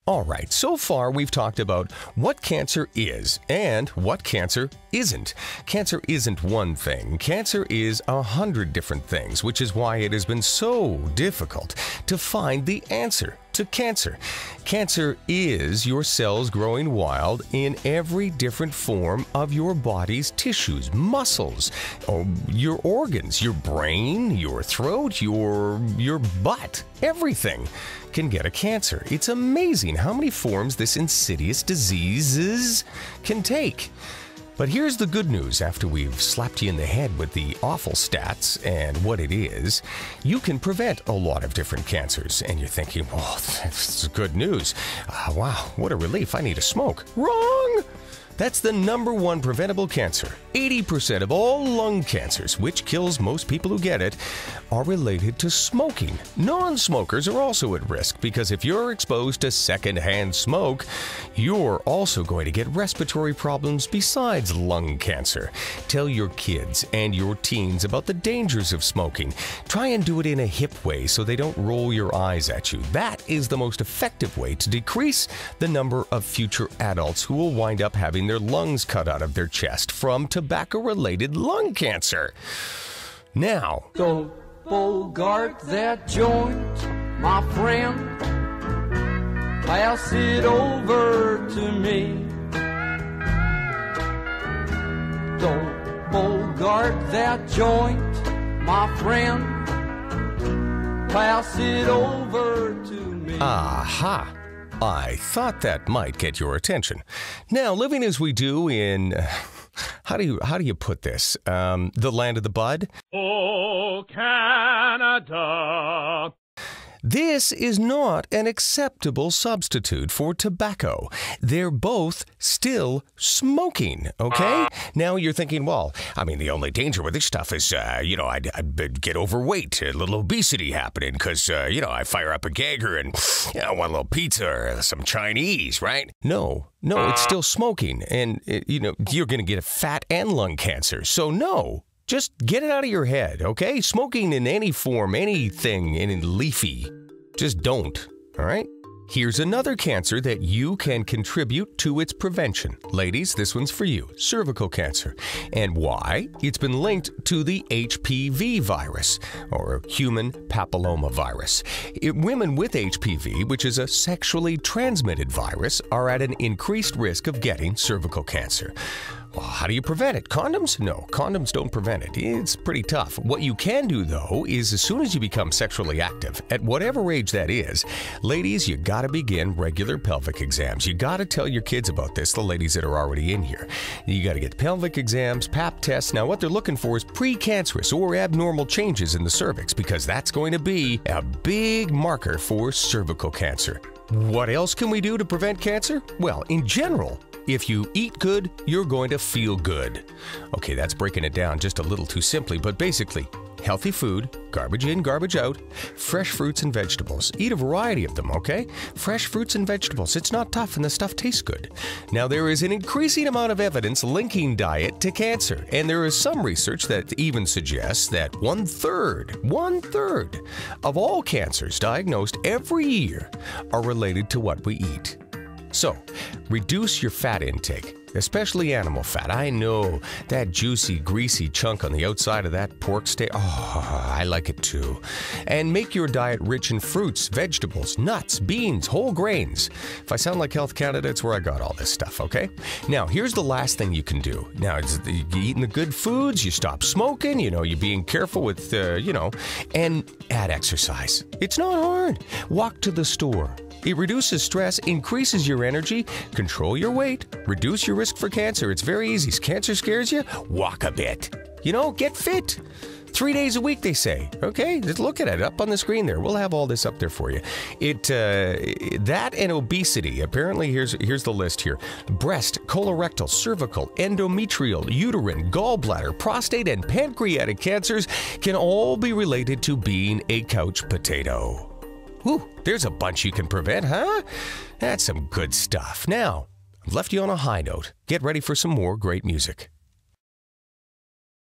All right, so far we've talked about what cancer is and what cancer isn't. Cancer isn't one thing. Cancer is 100 different things, which is why it has been so difficult to find the answer to cancer. Cancer is your cells growing wild in every different form of your body's tissues, muscles, your organs, your brain, your throat, your butt, everything can get a cancer. It's amazing how many forms this insidious disease can take. But here's the good news. After we've slapped you in the head with the awful stats and what it is, you can prevent a lot of different cancers. And you're thinking, well, that's good news. Wow, what a relief. I need to smoke. Wrong! That's the #1 preventable cancer. 80% of all lung cancers, which kills most people who get it, are related to smoking. Non-smokers are also at risk because if you're exposed to secondhand smoke, you're also going to get respiratory problems besides lung cancer. Tell your kids and your teens about the dangers of smoking. Try and do it in a hip way so they don't roll your eyes at you. That is the most effective way to decrease the number of future adults who will wind up having their lungs cut out of their chest from tobacco-related lung cancer. Now, don't bogart that joint, my friend. Pass it over to me. Don't bogart that joint, my friend. Pass it over to me. Aha! I thought that might get your attention. Now, living as we do in, how do you put this? The land of the bud? Oh, Canada! This is not an acceptable substitute for tobacco. They're both still smoking, okay? Now you're thinking, well, I mean, the only danger with this stuff is, I'd get overweight, a little obesity happening, because, I fire up a Geiger and one little pizza or some Chinese, right? No, it's still smoking, and, you're going to get fat and lung cancer, so no. Just get it out of your head, okay? Smoking in any form, anything, any leafy, just don't, all right? Here's another cancer that you can contribute to its prevention. Ladies, this one's for you, cervical cancer. And why? It's been linked to the HPV virus, or human papillomavirus. Women with HPV, which is a sexually transmitted virus, are at an increased risk of getting cervical cancer. Well, how do you prevent it? Condoms? No, condoms don't prevent it. It's pretty tough. What you can do, though, is as soon as you become sexually active, at whatever age that is, ladies, you gotta begin regular pelvic exams. You gotta tell your kids about this, the ladies that are already in here. You gotta get pelvic exams, pap tests. Now, what they're looking for is precancerous or abnormal changes in the cervix, because that's going to be a big marker for cervical cancer. What else can we do to prevent cancer? Well, in general, if you eat good, you're going to feel good. Okay, that's breaking it down just a little too simply, but basically, healthy food, garbage in, garbage out, fresh fruits and vegetables. Eat a variety of them, okay? Fresh fruits and vegetables. It's not tough and the stuff tastes good. Now, there is an increasing amount of evidence linking diet to cancer, and there is some research that even suggests that one third of all cancers diagnosed every year are related to what we eat. So, reduce your fat intake, especially animal fat. I know that juicy, greasy chunk on the outside of that pork steak. Oh, I like it too. And make your diet rich in fruits, vegetables, nuts, beans, whole grains. If I sound like Health Canada, it's where I got all this stuff, okay? Now, here's the last thing you can do. Now, you eating the good foods, you stop smoking, you're being careful with, and add exercise. It's not hard. Walk to the store. It reduces stress, increases your energy, control your weight, reduce your risk for cancer. It's very easy. Cancer scares you? Walk a bit. Get fit. 3 days a week, they say. Okay, just look at it up on the screen there. We'll have all this up there for you. That and obesity. Apparently, here's the list here. Breast, colorectal, cervical, endometrial, uterine, gallbladder, prostate, and pancreatic cancers can all be related to being a couch potato. Whew, there's a bunch you can prevent, huh? That's some good stuff. Now, I've left you on a high note. Get ready for some more great music.